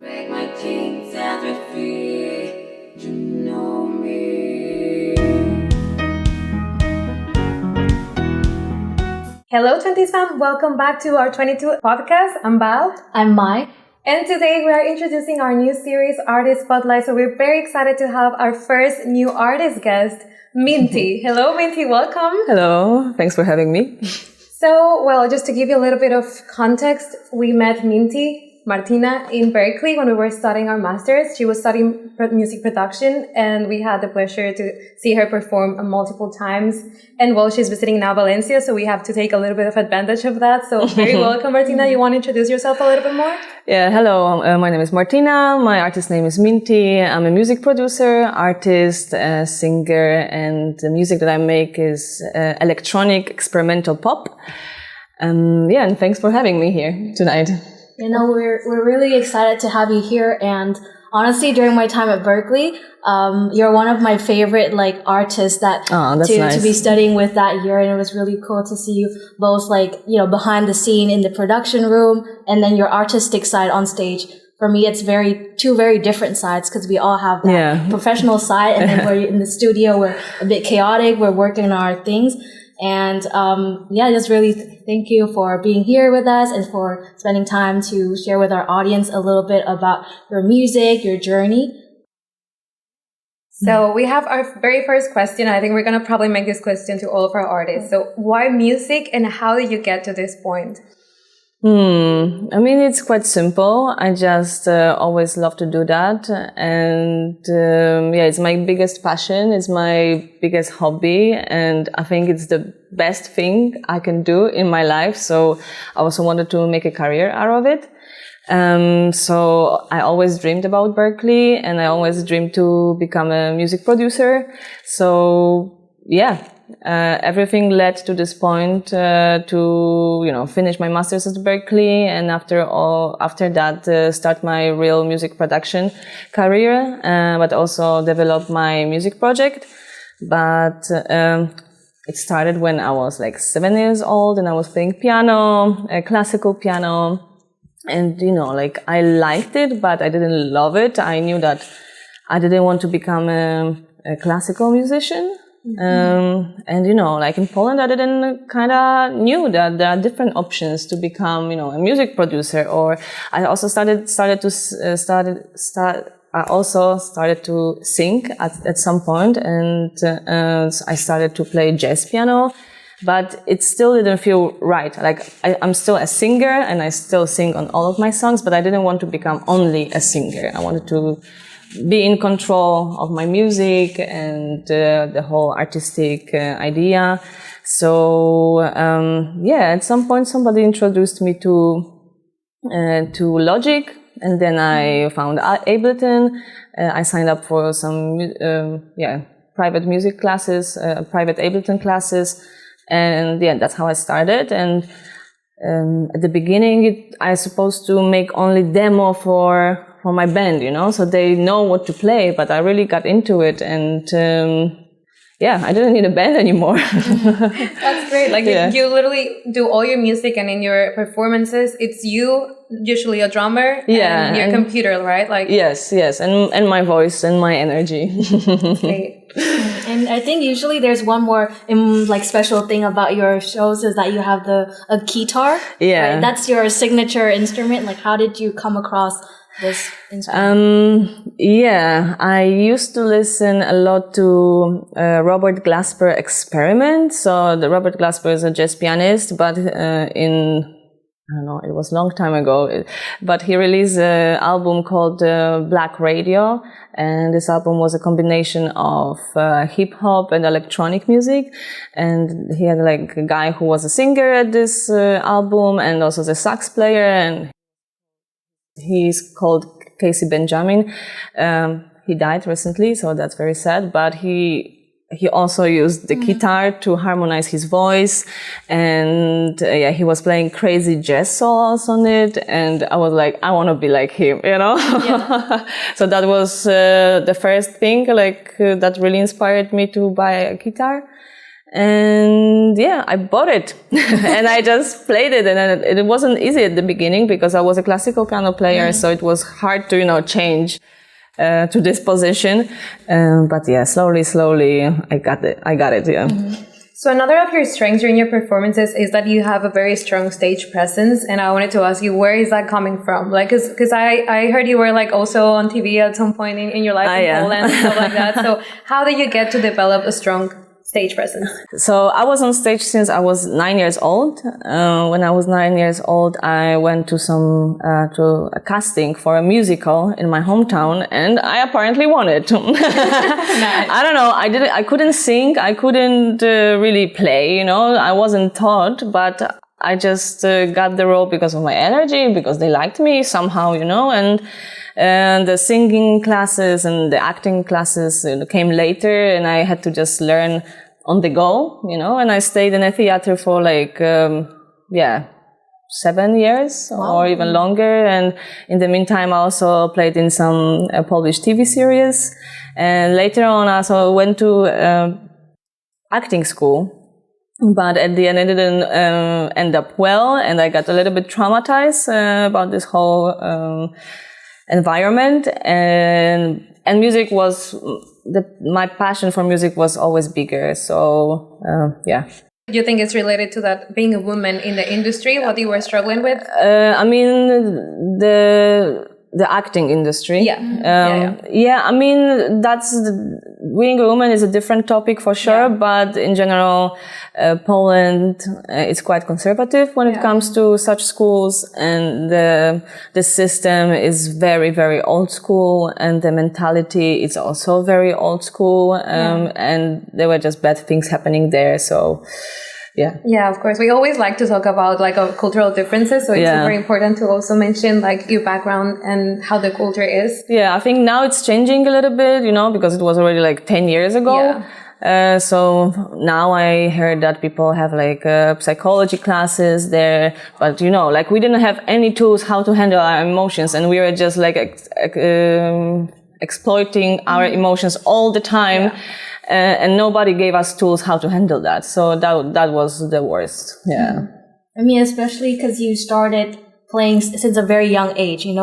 Break my chains and be free to know me. Hello, 20s fam. Welcome back to our 22 podcast. I'm Bal. I'm Mai. And today we are introducing our new series, Artist Spotlight. So we're very excited to have our first new artist guest, Minty. Hello, Minty. Welcome. Hello. Thanks for having me. So, well, just to give you a little bit of context, we met Minty Martina in Berkeley when we were studying our masters. She was studying music production, and we had the pleasure to see her perform multiple times. And well, she's visiting now Valencia, so we have to take a little bit of advantage of that. So very welcome, Martina. You want to introduce yourself a little bit more? Yeah, hello. My name is Martina. My artist name is Minty. I'm a music producer, artist, singer, and the music that I make is electronic experimental pop. And thanks for having me here tonight. You know, we're really excited to have you here, and honestly, during my time at Berkeley, you're one of my favorite artists that nice. to be studying with that year, and it was really cool to see you both behind the scene in the production room, and then your artistic side on stage. For me, it's two very different sides because we all have that professional side, and then we're in the studio, we're a bit chaotic, we're working on our things. And just really thank you for being here with us and for spending time to share with our audience a little bit about your music, your journey. So we have our very first question. I think we're going to probably make this question to all of our artists. So why music, and how did you get to this point? I mean, it's quite simple. I just always love to do that. And it's my biggest passion. It's my biggest hobby. And I think it's the best thing I can do in my life. So I also wanted to make a career out of it. So I always dreamed about Berkeley, and I always dreamed to become a music producer. So everything led to this point to finish my masters at Berkeley, and after that start my real music production career, but also develop my music project. But it started when I was 7 years old, and I was playing piano, classical piano, and I liked it, but I didn't love it. I knew that I didn't want to become a classical musician. And in Poland, I didn't knew that there are different options to become, a music producer. Or I also started to sing at some point, and I started to play jazz piano, but it still didn't feel right. I'm still a singer, and I still sing on all of my songs, but I didn't want to become only a singer. I wanted to be in control of my music and the whole artistic idea. So at some point somebody introduced me to Logic, and then I found Ableton. I signed up for some private music classes, private Ableton classes, and that's how I started. And at the beginning, I was supposed to make only demo for my band, so they know what to play, but I really got into it, and I didn't need a band anymore. That's great. You literally do all your music, and in your performances, it's you, usually a drummer, and your computer, right? Yes, and my voice and my energy. Great. And I think usually there's one more special thing about your shows is that you have a guitar. Yeah. Right? That's your signature instrument. How did you come across this instrument? I used to listen a lot to Robert Glasper Experiment. So the Robert Glasper is a jazz pianist, but it was a long time ago, but he released an album called Black Radio, and this album was a combination of hip-hop and electronic music, and he had a guy who was a singer at this album, and also the sax player, and he's called Casey Benjamin. He died recently, so that's very sad, but he also used the guitar to harmonize his voice, and he was playing crazy jazz solos on it, and I was like, I want to be like him, Yeah. So that was the first thing that really inspired me to buy a guitar. And yeah, I bought it and I just played it. And it wasn't easy at the beginning because I was a classical piano player. So it was hard to, change to this position. But yeah, slowly, I got it. Yeah. So another of your strengths during your performances is that you have a very strong stage presence. And I wanted to ask you, where is that coming from? Like, cause I heard you were like also on TV at some point in your life in Poland and stuff like that. So how did you get to develop a strong stage presence? So I was on stage since I was 9 years old. When I was 9 years old, I went to to a casting for a musical in my hometown, and I apparently won it. Nice. I don't know. I couldn't sing. I couldn't really play. I wasn't taught, but I just got the role because of my energy, because they liked me somehow, and the singing classes and the acting classes came later, and I had to just learn on the go, and I stayed in a theater for 7 years or even longer. And in the meantime, I also played in some Polish TV series. And later on, I also went to acting school. But at the end, it didn't end up well, and I got a little bit traumatized about this whole environment, and music was my passion for music was always bigger. So yeah. Do you think it's related to that, being a woman in the industry, what you were struggling with? I mean, the acting industry. Yeah. I mean, being a woman is a different topic for sure, but in general, Poland is quite conservative when it comes to such schools, and the system is very, very old school, and the mentality is also very old school, and there were just bad things happening there, so... Yeah, of course. We always like to talk about cultural differences. So it's super important to also mention your background and how the culture is. Yeah, I think now it's changing a little bit, because it was already 10 years ago. Yeah. So now I heard that people have psychology classes there, but we didn't have any tools how to handle our emotions, and we were just exploiting our emotions all the time. Yeah. And nobody gave us tools how to handle that. So that was the worst. Yeah. I mean, especially because you started playing since a very young age, and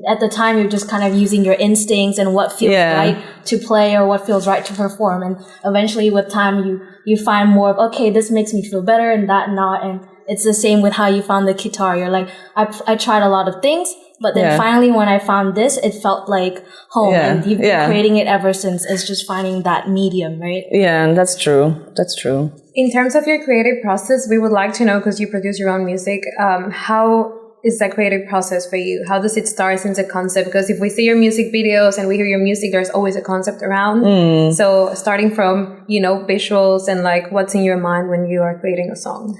at the time you're just kind of using your instincts and what feels right to play or what feels right to perform. And eventually with time you find more of, okay, this makes me feel better and that not. And it's the same with how you found the guitar. You're like, I tried a lot of things, but then finally when I found this, it felt like home. And you've been creating it ever since. It's just finding that medium, right? Yeah, and that's true. That's true. In terms of your creative process, we would like to know, because you produce your own music, how is that creative process for you? How does it start since a concept? Because if we see your music videos and we hear your music, there's always a concept around. So starting from, visuals and what's in your mind when you are creating a song.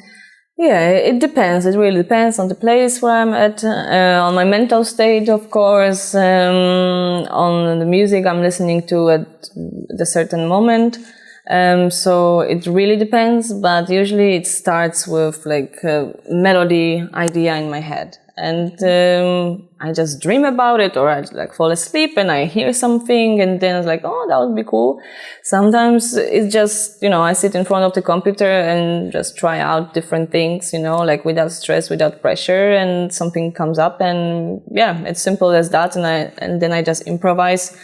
Yeah, it depends. It really depends on the place where I'm at, on my mental state, of course, on the music I'm listening to at a certain moment. So it really depends, but usually it starts with a melody idea in my head. And I just dream about it, or I fall asleep and I hear something, and then it's oh, that would be cool. Sometimes it's just, I sit in front of the computer and just try out different things, without stress, without pressure, and something comes up, and it's simple as that. And then I just improvise.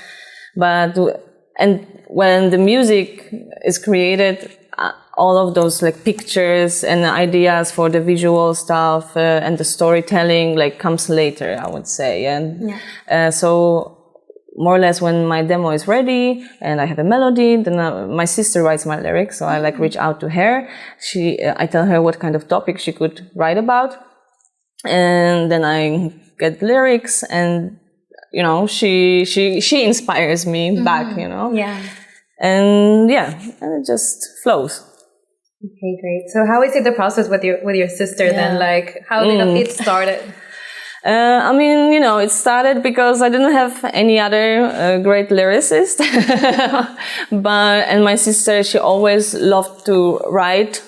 And when the music is created, all of those pictures and ideas for the visual stuff and the storytelling comes later, I would say. And so more or less when my demo is ready and I have a melody, then my sister writes my lyrics. So I reach out to her. I tell her what kind of topic she could write about, and then I get lyrics, and she inspires me back. Yeah. And it just flows. Okay, great. So how is it the process with your sister then? How did it started? I mean, it started because I didn't have any other great lyricist. And my sister, she always loved to write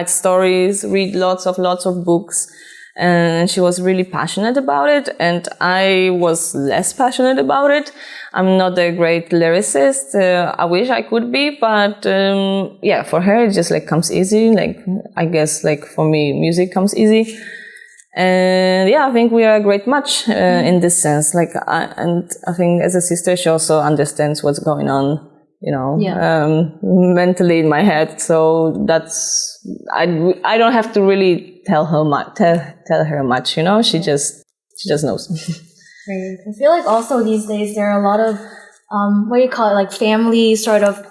stories, read lots of books. and she was really passionate about it, and I was less passionate about it. I'm not a great lyricist. I wish I could be, but yeah, for her it just like comes easy. Like I guess like for me, music comes easy. And yeah, I think we are a great match in this sense. Like, and I think as a sister, she also understands what's going on, you know, mentally in my head. So that's I don't have to really tell her much, you know. She just knows. Great. I feel like also these days there are a lot of what do you call it, like family sort of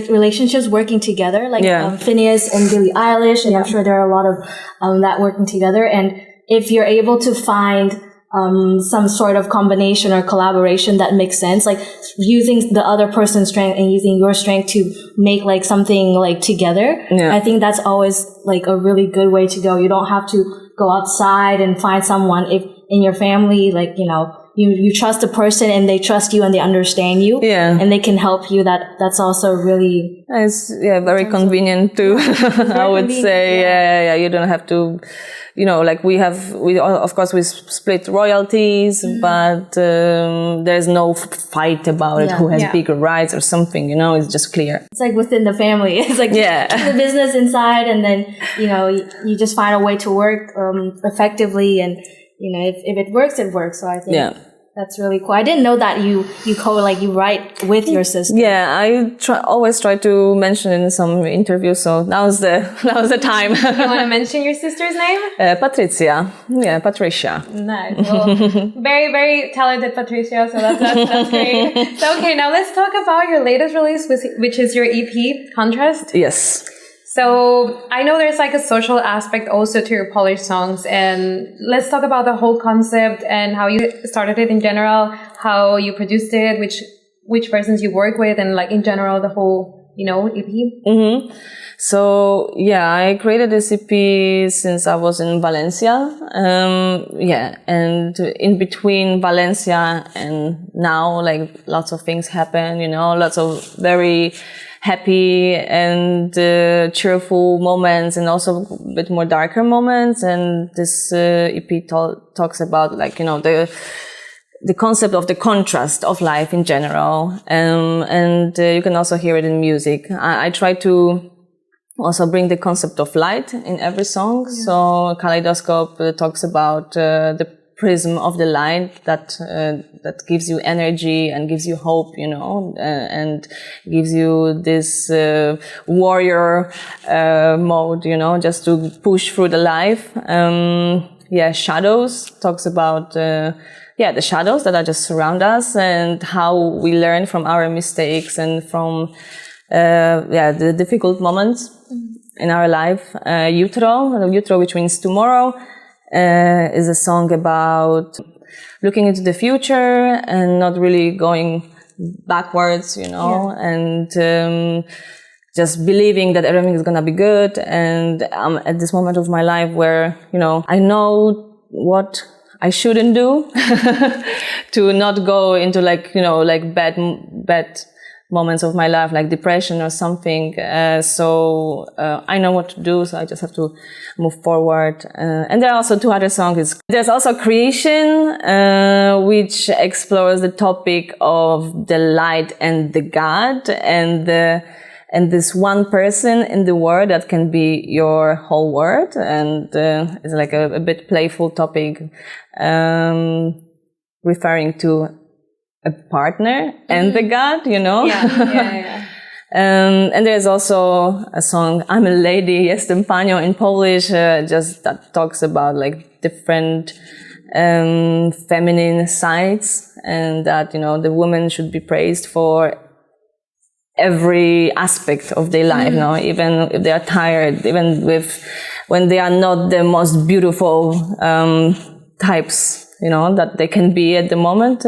relationships working together, like Phineas and Billie Eilish, and I'm sure there are a lot of that working together. And if you're able to find some sort of combination or collaboration that makes sense, like using the other person's strength and using your strength to make like something like together, I think that's always like a really good way to go. You don't have to go outside and find someone. If in your family, like, you know, you trust the person and they trust you and they understand you, and they can help you. That's also really it's very convenient too. I would say yeah, you don't have to, you know, like we of course we split royalties, but there's no fight about it who has bigger rights or something, you know. It's just clear. It's like within the family. It's like the business inside, and then, you know, you just find a way to work effectively, and you know, if it works, it works. So I think that's really cool. I didn't know that you write with your sister. Yeah, I always try to mention it in some interviews. So now's the time. You want to mention your sister's name? Patricia. Yeah, Patricia. Nice. Well, very, very talented Patricia. So that's great. So okay, now let's talk about your latest release, which is your EP, Contrast. Yes. So I know there's like a social aspect also to your Polish songs, and let's talk about the whole concept and how you started it in general, how you produced it, which persons you work with, and like in general the whole, you know, EP. Mm-hmm. So yeah, I created this EP since I was in Valencia. And in between Valencia and now, like lots of things happen, you know, lots of very happy and cheerful moments, and also a bit more darker moments. And this EP talks about, like, you know, the concept of the contrast of life in general. And you can also hear it in music. I try to also bring the concept of light in every song. So Kaleidoscope talks about the prism of the light that gives you energy and gives you hope, you know, and gives you this warrior mode, you know, just to push through the life. Shadows talks about the shadows that are just surround us, and how we learn from our mistakes and from the difficult moments in our life. Jutro, which means tomorrow, is a song about looking into the future and not really going backwards, you know, and just believing that everything is gonna be good. And I'm at this moment of my life where, you know, I know what I shouldn't do to not go into, like, you know, like bad moments of my life, like depression or something. So I know what to do, so I just have to move forward. And there are also two other songs. There's also Creation, which explores the topic of the light and the God, and this one person in the world that can be your whole world. And it's like a bit playful topic, referring to a partner and the God, you know? And there's also a song, I'm a Lady, Jestem Panią, in Polish, just that talks about like different feminine sides, and that, you know, the woman should be praised for every aspect of their life, you know, even if they are tired, even when they are not the most beautiful types, you know, that they can be at the moment,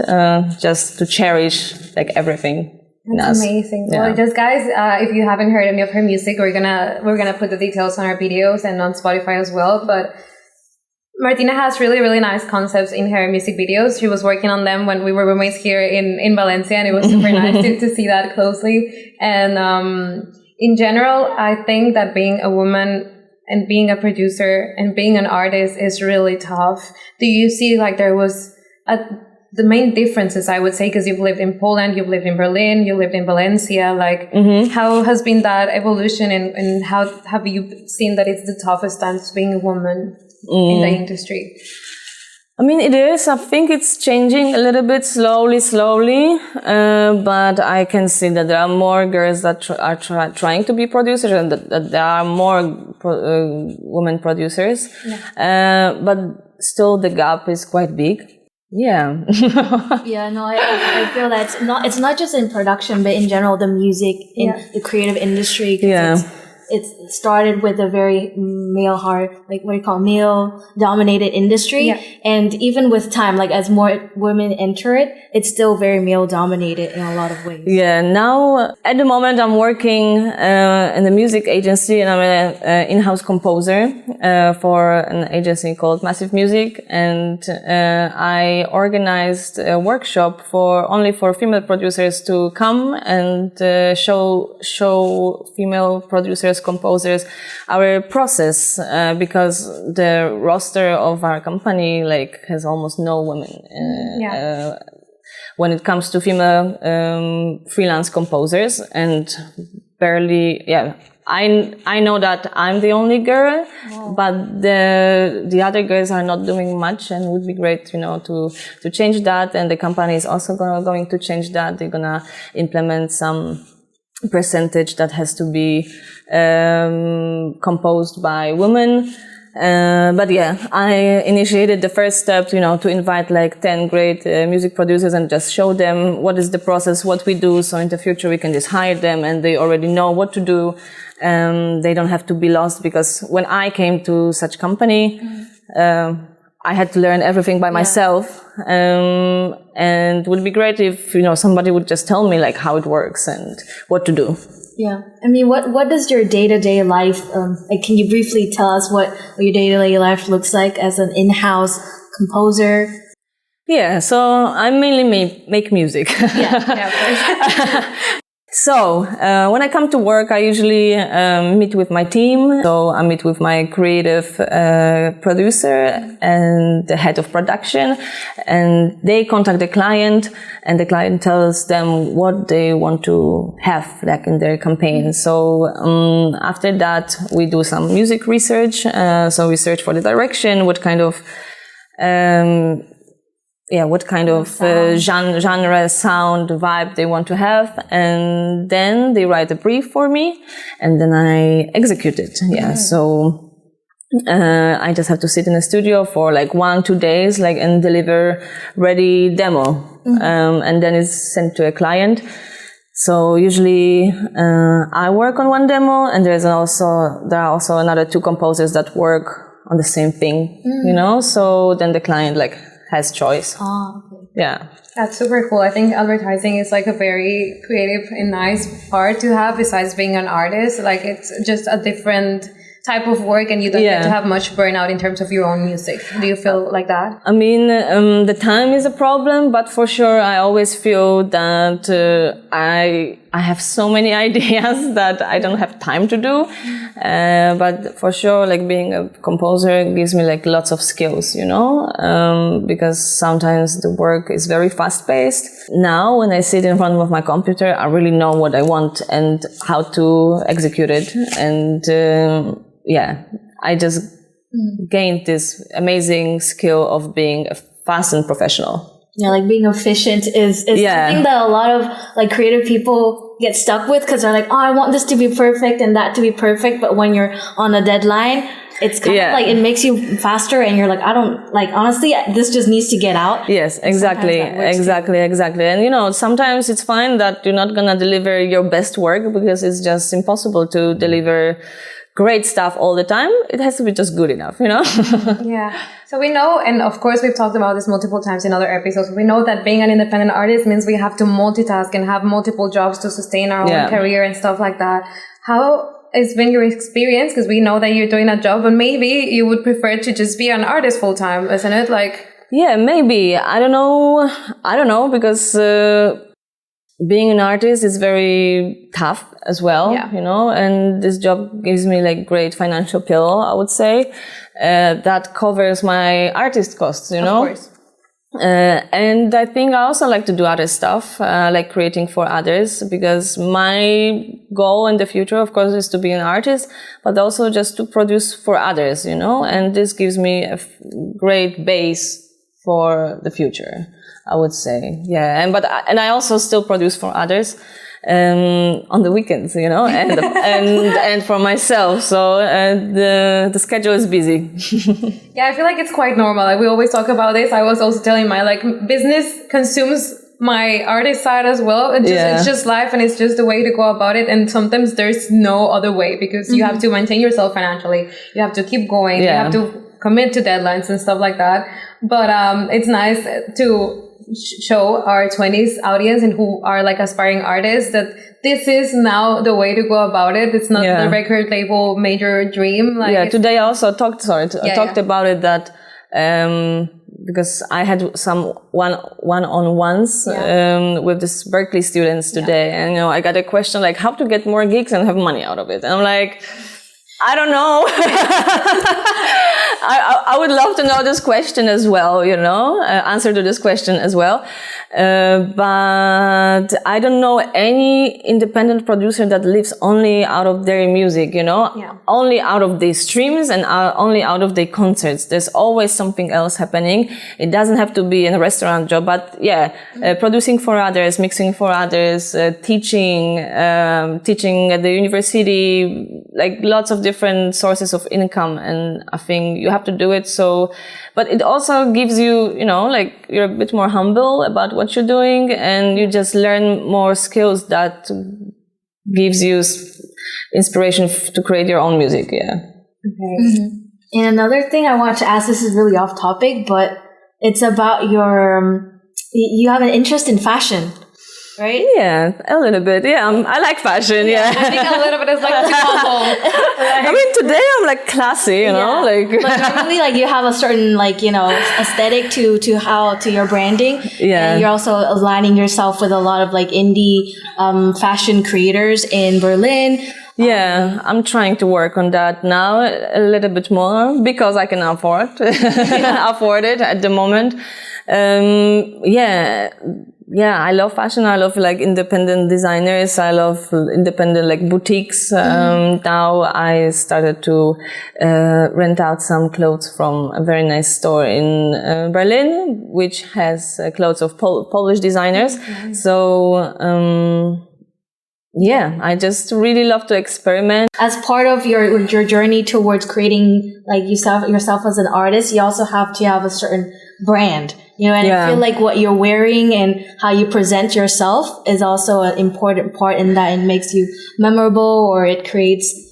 just to cherish like everything. That's amazing. Yeah. Well, just guys, if you haven't heard any of her music, we're gonna put the details on our videos and on Spotify as well. But Martina has really, really nice concepts in her music videos. She was working on them when we were roommates here in Valencia, and it was super nice to see that closely. And in general, I think that being a woman and being a producer and being an artist is really tough. Do you see like there was the main differences, I would say, because you've lived in Poland, you've lived in Berlin, you lived in Valencia, like how has been that evolution and how have you seen that it's the toughest times being a woman in the industry? I mean, it is. I think it's changing a little bit slowly, but I can see that there are more girls that are trying to be producers and that there are more women producers. Yeah. But still the gap is quite big. Yeah. Yeah, no, I feel that it's not just in production, but in general, the music in the creative industry. Yeah. It started with a very male-dominated industry. Yeah. And even with time, like as more women enter it, it's still very male-dominated in a lot of ways. Yeah, now at the moment I'm working in a music agency and I'm an in-house composer for an agency called Massive Music. And I organized a workshop only for female producers to come and show female producers, composers our process because the roster of our company has almost no women when it comes to female freelance composers, and barely I know that I'm the only girl, but the other girls are not doing much, and it would be great, to change that. And the company is also going to change that. They're gonna implement some percentage that has to be composed by women. But I initiated the first step, to invite 10 great music producers and just show them what is the process, what we do. So in the future we can just hire them and they already know what to do. They don't have to be lost, because when I came to such company, I had to learn everything by myself. And it would be great if, somebody would just tell me how it works and what to do. Yeah. I mean, what does your day-to-day life, can you briefly tell us what your day-to-day life looks like as an in-house composer? Yeah, so I mainly make music. So, when I come to work, I usually meet with my team. So I meet with my creative producer and the head of production, and they contact the client, and the client tells them what they want to have in their campaign. So after that, we do some music research. So we search for the direction, what kind of genre, sound, vibe they want to have. And then they write a brief for me and then I execute it. Yeah. So, I just have to sit in the studio for 1-2 days, and deliver ready demo. And then it's sent to a client. So usually, I work on one demo, and there are also another 2 composers that work on the same thing, so then the client has choice. Okay. Yeah. That's super cool. I think advertising is a very creative and nice part to have besides being an artist. It's just a different type of work, and you don't get to have much burnout in terms of your own music. Do you feel like that? I mean, the time is a problem, but for sure I always feel that I have so many ideas that I don't have time to do. But for sure, being a composer gives me lots of skills, because sometimes the work is very fast paced. Now, when I sit in front of my computer, I really know what I want and how to execute it. And I just gained this amazing skill of being fast and professional. Yeah, being efficient is something that a lot of creative people get stuck with, because they're I want this to be perfect and that to be perfect. But when you're on a deadline, it's kind of it makes you faster, and you're I don't honestly, this just needs to get out. Yes, exactly. And sometimes it's fine that you're not gonna deliver your best work, because it's just impossible to deliver great stuff all the time. It has to be just good enough, Yeah. So we know, and of course we've talked about this multiple times in other episodes, we know that being an independent artist means we have to multitask and have multiple jobs to sustain our own career and stuff like that. How has been your experience? Because we know that you're doing a job, but maybe you would prefer to just be an artist full time, isn't it? Yeah, maybe. I don't know, because being an artist is very tough as well, Yeah. you know, and this job gives me like great financial pill, I would say, that covers my artist costs, you know. Of course. And I think I also like to do other stuff, like creating for others, because my goal in the future, of course, is to be an artist, but also just to produce for others, you know, and this gives me a great base for the future, I would say. Yeah. And I also still produce for others, on the weekends, you know, and for myself. So, the schedule is busy. Yeah, I feel like it's quite normal. Like we always talk about this. I was also telling my business consumes my artist side as well. It's just life, and it's just the way to go about it. And sometimes there's no other way, because you have to maintain yourself financially. You have to keep going. You have to commit to deadlines and stuff like that. But it's nice to show our 20s audience and who are like aspiring artists that this is now the way to go about it. It's not the record label major dream. Like today I also talked about it, that because I had some one-on-ones with this Berkeley students today, and you know, I got a question like how to get more gigs and have money out of it, and I'm like, I don't know. I would love to know this question as well, you know, answer to this question as well. But I don't know any independent producer that lives only out of their music, you know, only out of their streams and only out of their concerts. There's always something else happening. It doesn't have to be a restaurant job, but producing for others, mixing for others, teaching at the university, like lots of different sources of income. And I think you have to do it. So, but it also gives you, you know, like you're a bit more humble about what you're doing, and you just learn more skills that gives you inspiration to create your own music. Yeah. Okay. And another thing I want to ask, this is really off topic, but it's about you have an interest in fashion, right? Yeah, a little bit. Yeah, I like fashion. Yeah. I think a little bit is like too humble. I mean, today I'm like classy, you know, like. But normally, like you have a certain aesthetic to your branding. Yeah. And you're also aligning yourself with a lot of like indie fashion creators in Berlin. Yeah, I'm trying to work on that now a little bit more because I can afford it at the moment. I love fashion. I love like independent designers. I love independent like boutiques. Now I started to rent out some clothes from a very nice store in Berlin, which has clothes of Polish designers. So I just really love to experiment. As part of your journey towards creating like yourself as an artist, you also have to have a certain brand, you know, and I feel like what you're wearing and how you present yourself is also an important part in that. It makes you memorable, or it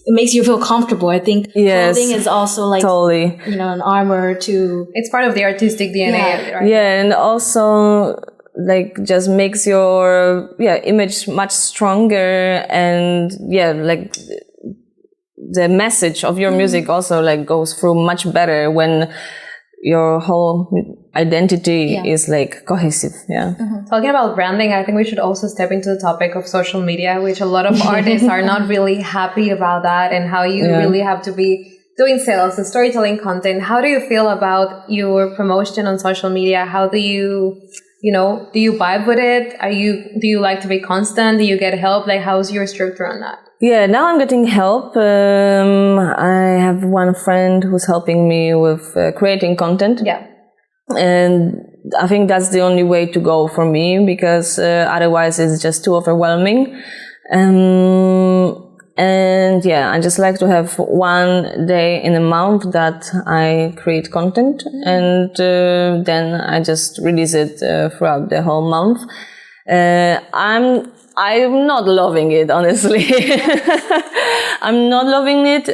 makes you feel comfortable. I think clothing is also like, totally, you know, an armor to... It's part of the artistic DNA, right? Yeah, and also like just makes your image much stronger, and like the message of your music also like goes through much better when your whole identity is like cohesive. Talking about branding, I think we should also step into the topic of social media, which a lot of artists are not really happy about that, and how you really have to be doing sales and storytelling content. How do you feel about your promotion on social media? How do you vibe with it? Do you like to be constant? Do you get help? Like, how's your structure on that? Yeah, now I'm getting help. I have one friend who's helping me with creating content. Yeah. And I think that's the only way to go for me, because otherwise it's just too overwhelming. I just like to have one day in a month that I create content, and then I just release it throughout the whole month. I'm not loving it, honestly. I'm not loving it.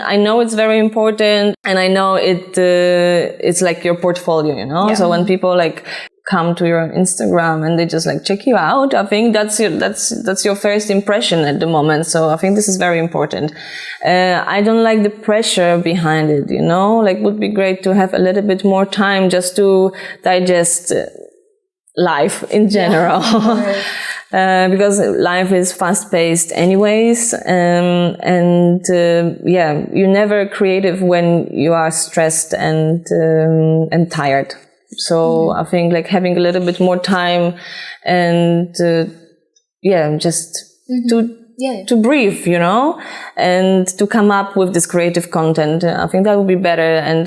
I know it's very important, and I know it's like your portfolio, you know? So when people like come to your Instagram and they just like check you out, I think that's your first impression at the moment. So I think this is very important. I don't like the pressure behind it, you know? Like, would be great to have a little bit more time just to digest life in general. because life is fast-paced anyways, you're never creative when you are stressed and tired. So I think like having a little bit more time and just to breathe, and to come up with this creative content. I think that would be better, and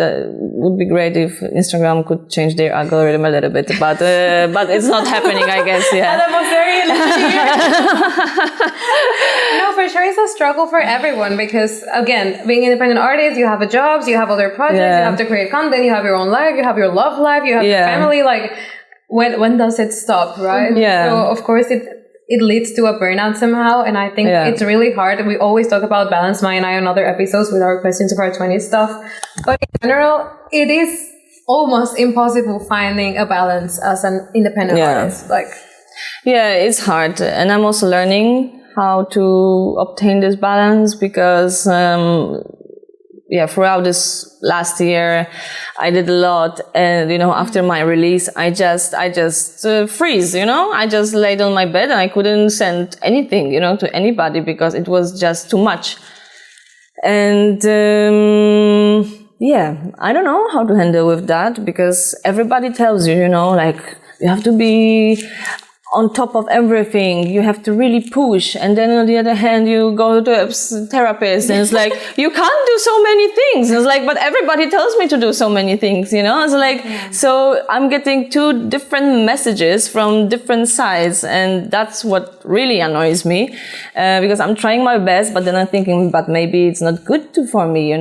would be great if Instagram could change their algorithm a little bit, but it's not happening, I guess. Yeah. That was very No, for sure, it's a struggle for everyone because, again, being independent artists, you have a jobs, you have other projects, you have to create content, you have your own life, you have your love life, you have your family. Like, when does it stop, right? Yeah. So, of course, it leads to a burnout somehow, and I think it's really hard. We always talk about balance, Maya and I, on other episodes with our questions of our 20s stuff. But in general, it is almost impossible finding a balance as an independent artist. Like, it's hard, and I'm also learning how to obtain this balance because throughout this last year, I did a lot, and after my release, I just freeze. I just laid on my bed and I couldn't send anything, to anybody because it was just too much. And I don't know how to handle with that because everybody tells you, like you have to be on top of everything, you have to really push, and then on the other hand you go to a therapist and it's like you can't do so many things. It's like, but everybody tells me to do so many things, it's like so I'm getting two different messages from different sides, and that's what really annoys me because I'm trying my best, but then I'm thinking, but maybe it's not good for me,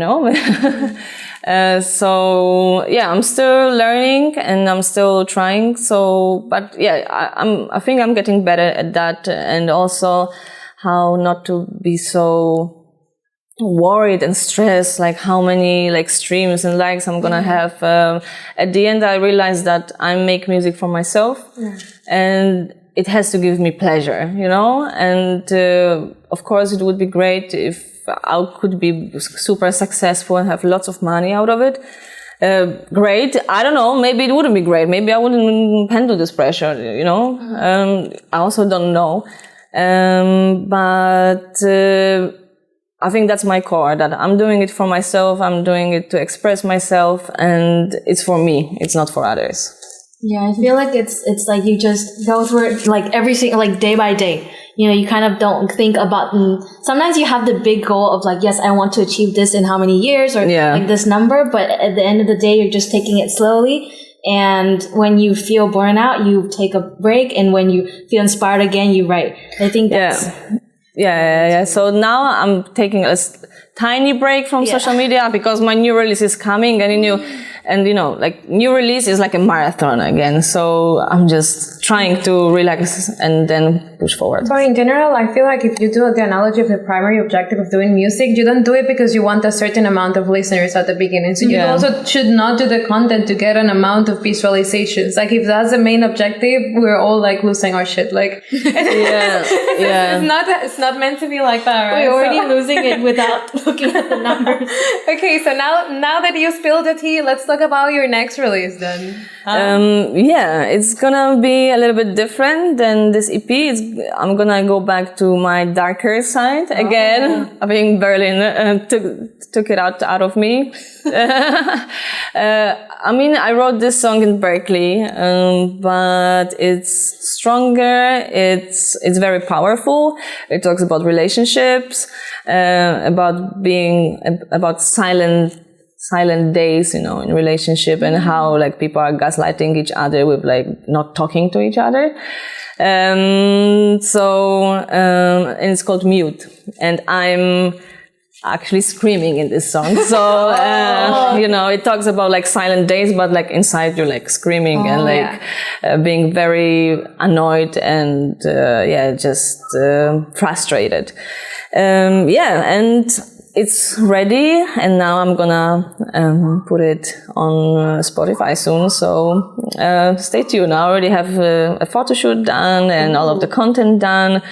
I'm still learning and I'm still trying. So, but I think I'm getting better at that, and also how not to be so worried and stressed, like how many like streams and likes I'm gonna have. At the end, I realized that I make music for myself, and it has to give me pleasure, and of course it would be great if I could be super successful and have lots of money out of it. Great. I don't know. Maybe it wouldn't be great. Maybe I wouldn't handle this pressure, I also don't know. But I think that's my core, that I'm doing it for myself. I'm doing it to express myself, and it's for me. It's not for others. Yeah, I feel like it's like you just go through it like every single, like day by day. You kind of don't think about, sometimes you have the big goal of like, yes, I want to achieve this in how many years or like this number, but at the end of the day, you're just taking it slowly. And when you feel burnout, you take a break. And when you feel inspired again, you write. I think that's... Yeah. So now I'm taking a tiny break from social media because my new release is coming, and like new release is like a marathon again. So I'm just trying to relax and then push forward. But in general, I feel like if you do the analogy of the primary objective of doing music, you don't do it because you want a certain amount of listeners at the beginning. So you also should not do the content to get an amount of visualizations. Like if that's the main objective, we're all like losing our shit. Like it's not meant to be like that, right? We're already losing it without looking at the numbers. Okay, so now that you spilled the tea, let's talk about your next release then. It's gonna be a little bit different than this EP. I'm gonna go back to my darker side again. I think Berlin took it out of me. I wrote this song in Berkeley, but it's stronger. It's very powerful. It talks about relationships, about silent days, in relationship, and how like people are gaslighting each other with like not talking to each other. And it's called Mute, and I'm actually screaming in this song. So, it talks about like silent days, but like inside you're like screaming and like being very annoyed and, just frustrated. And it's ready, and now I'm gonna put it on Spotify soon. So stay tuned. I already have a photo shoot done and all of the content done.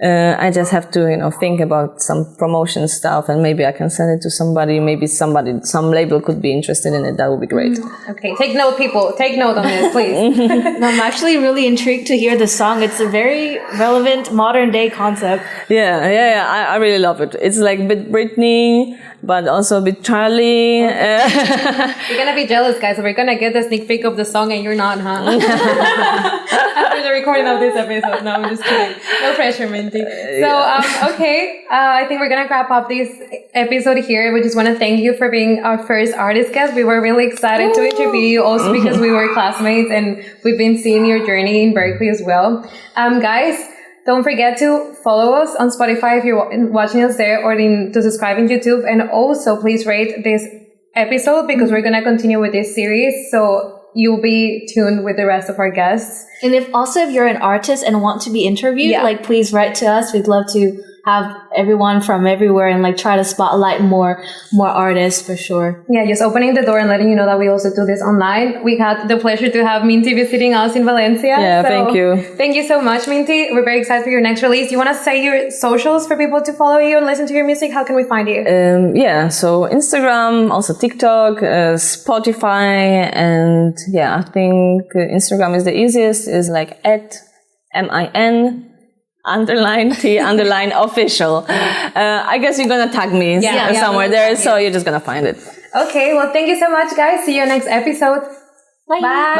I just have to, think about some promotion stuff, and maybe I can send it to somebody. Maybe some label could be interested in it. That would be great. Okay, take note, people. Take note on this, please. No, I'm actually really intrigued to hear the song. It's a very relevant modern day concept. Yeah. I really love it. It's like a bit Britney, but also a bit Charlie. You're gonna be jealous, guys. So we're gonna get the sneak peek of the song, and you're not, huh? After the recording of this episode. No, I'm just kidding. No pressure, Minty. So, okay. I think we're gonna wrap up this episode here. We just want to thank you for being our first artist guest. We were really excited to interview you, also because we were classmates and we've been seeing your journey in Berkeley as well. Guys, don't forget to follow us on Spotify if you're watching us there, or to subscribe in YouTube. And also, please rate this episode because we're going to continue with this series. So you'll be tuned with the rest of our guests. And if you're an artist and want to be interviewed, please write to us. We'd love to have everyone from everywhere and try to spotlight more artists for sure. Yeah, just opening the door and letting you know that we also do this online. We had the pleasure to have Minty visiting us in Valencia. Yeah, thank you. Thank you so much, Minty. We're very excited for your next release. You want to say your socials for people to follow you and listen to your music? How can we find you? So Instagram, also TikTok, Spotify, and I think Instagram is the easiest. Is @MIN_T_official. I guess you're gonna tag me somewhere there, so you're just gonna find it. Okay, well, thank you so much, guys. See you next episode. Bye. Bye.